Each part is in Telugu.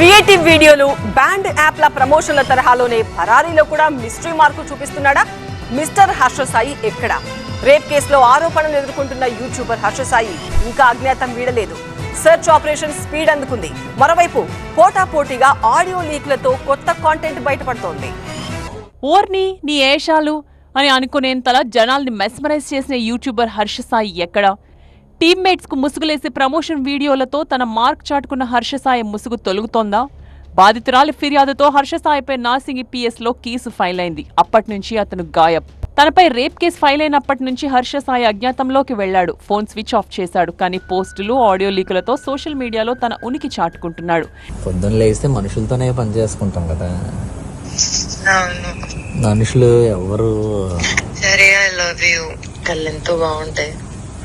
క్రియేటివ్ వీడియోలు, బ్యాండ్ యాప్ల ప్రమోషన్ల తరహాలోనే పరారీలో కూడా మిస్టరీ మార్కు చూపిస్తున్నాడా మిస్టర్ హర్ష సాయి? ఎక్కడ రేప్ కేసులో ఆరోపణలు ఎదుర్కొంటున్న యూట్యూబర్ హర్ష సాయి ఇంకా అజ్ఞాతం వీడలేదు. సెర్చ్ ఆపరేషన్ స్పీడ్ అందుకుంది. మరోవైపు పోటాపోటీగా ఆడియో లీక్లతో కొత్త కాంటెంట్ బయటపడుతోంది. ఓర్ని నీ ఏషాలు అని అనుకునేంతలా జనాల్ని మెస్మరైజ్ చేసిన యూట్యూబర్ హర్ష సాయి ఎక్కడ? టీమ్మేట్స్ కు ముసుగులేసి ప్రమోషన్ వీడియోలతో తన మార్క్ చాటుకున్న హర్ష సాయి ముసుగు తొలుగుతోందా? బాధితురాలి ఫిర్యాదుతో హర్ష సాయిపై నార్సింగి పిఎస్లో కేసు ఫైల్ అయింది. అప్పట్నుంచి అతను గాయబ్. తనపై రేప్ కేసు ఫైల్ అయినప్పటి నుంచి హర్ష సాయి అజ్ఞాతంలోకి వెళ్లాడు. ఫోన్ స్విచ్ ఆఫ్ చేశాడు. కానీ పోస్టులు, ఆడియో లీకులతో సోషల్ మీడియాలో తన ఉనికి చాటుకుంటున్నాడు. పొద్దున్న లేస్తే మనుషులతోనే పని చేసుకుంటాం కదా, మనుషులు ఎవరు సరే ఐ లవ్ యూ. కళ్ళు ఎంతో బాగుంటాయి.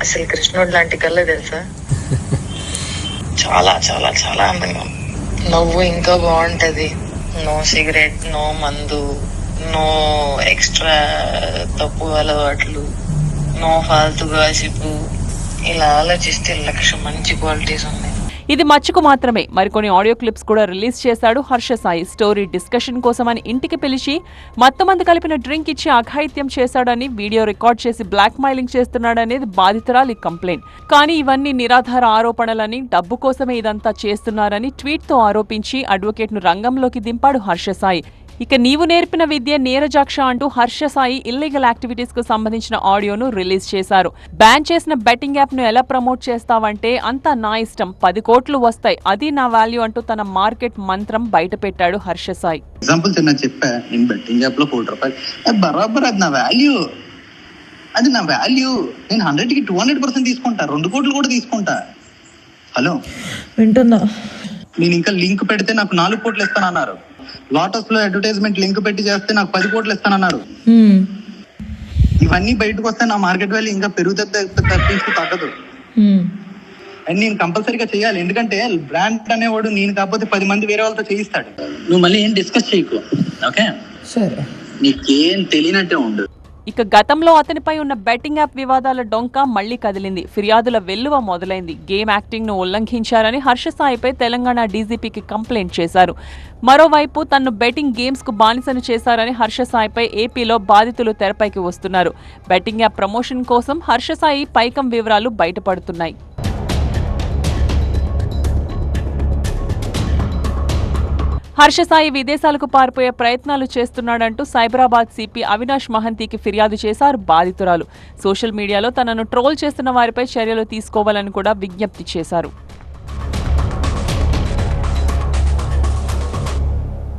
అసలు కృష్ణుడు లాంటి కళ్ళే తెలుసా? చాలా చాలా చాలా అందంగా. నవ్వు ఇంకా బాగుంటది. నో సిగరెట్, నో మందు, నో ఎక్స్ట్రా తప్పు అలవాట్లు, నో ఫాల్తు గాసిపు. ఇలా ఆలోచిస్తే 1,00,000 మంచి క్వాలిటీస్ ఉన్నాయి. ఇది మచ్చుకు మాత్రమే. మరికొన్ని ఆడియో క్లిప్స్ కూడా రిలీజ్ చేశాడు హర్ష సాయి. స్టోరీ డిస్కషన్ కోసమని ఇంటికి పిలిచి మత్తమందు కలిపిన డ్రింక్ ఇచ్చి అఘాయిత్యం చేశాడని, వీడియో రికార్డ్ చేసి బ్లాక్ మెయిలింగ్ చేస్తున్నాడనేది బాధితురాలి కంప్లైంట్. కానీ ఇవన్నీ నిరాధార ఆరోపణలని, డబ్బు కోసమే ఇదంతా చేస్తున్నారని ట్వీట్తో ఆరోపించి అడ్వకేట్ను రంగంలోకి దింపాడు హర్ష సాయి. ఇక నీవు నేర్పిన విద్య నీరజాక్ష అంటూ హర్ష సాయి ఇల్లీగల్ యాక్టివిటీస్ కు సంబంధించిన ఆడియోను రిలీజ్ చేశారు. బ్యాన్ చేసిన బెట్టింగ్ యాప్ ను ఎలా ప్రమోట్ చేస్తావంటే అంతా నా ఇష్టం, 10 కోట్లు వస్తాయి, అది నా వాల్యూ అంటూ తన మార్కెట్ మంత్రం బయట పెట్టాడు హర్ష సాయి. ఎగ్జాంపుల్ చిన్న చెప్పా, నేను బెట్టింగ్ యాప్ లో ₹1,00,000 బరాబర్, అది నా వాల్యూ, అది నా వాల్యూ. నేను 100కి 200% తీసుకుంటా, 2 కోట్లు కూడా తీసుకుంటా. హలో వింటున్నా. నేను ఇంకా లింక్ పెడితే నాకు 4 కోట్లు ఇస్తానన్నారు. లోటస్ లో అడ్వర్టైజ్మెంట్ లింక్ పెట్టి చేస్తే నాకు 10 కోట్లు ఇస్తానన్నారు. ఇవన్నీ బయటకు వస్తే నా మార్కెట్ వాల్యూ ఇంకా పెరుగుతుంది తప్పించి తగ్గదు. అండ్ నేను కంపల్సరీగా చేయాలి, ఎందుకంటే బ్రాండ్ అనేవాడు నేను కాకపోతే 10 మంది వేరే వాళ్ళతో చేయిస్తాడు. నువ్వు మళ్ళీ ఏం డిస్కస్ చేయకు, ఓకే? సరే, నీకేం తెలియనట్టే ఉండు. ఇక గతంలో అతనిపై ఉన్న బెట్టింగ్ యాప్ వివాదాల డొంక మళ్లీ కదిలింది. ఫిర్యాదుల వెల్లువ మొదలైంది. గేమ్ యాక్టింగ్ ను ఉల్లంఘించారని హర్ష సాయిపై తెలంగాణ డీజీపీకి కంప్లైంట్ చేశారు. మరోవైపు తన్ను బెట్టింగ్ గేమ్స్ కు బానిసను చేశారని హర్ష సాయిపై ఏపీలో బాధితులు తెరపైకి వస్తున్నారు. బెట్టింగ్ యాప్ ప్రమోషన్ కోసం హర్ష సాయి పైకం వివరాలు బయటపడుతున్నాయి. హర్ష సాయి విదేశాలకు పారిపోయే ప్రయత్నాలు చేస్తున్నాడంటూ సైబరాబాద్ సిపి అవినాష్ మహంతికి ఫిర్యాదు చేశారు బాధితురాలు. సోషల్ మీడియాలో తనను ట్రోల్ చేస్తున్న వారిపై చర్యలు తీసుకోవాలని కూడా విజ్ఞప్తి చేశారు.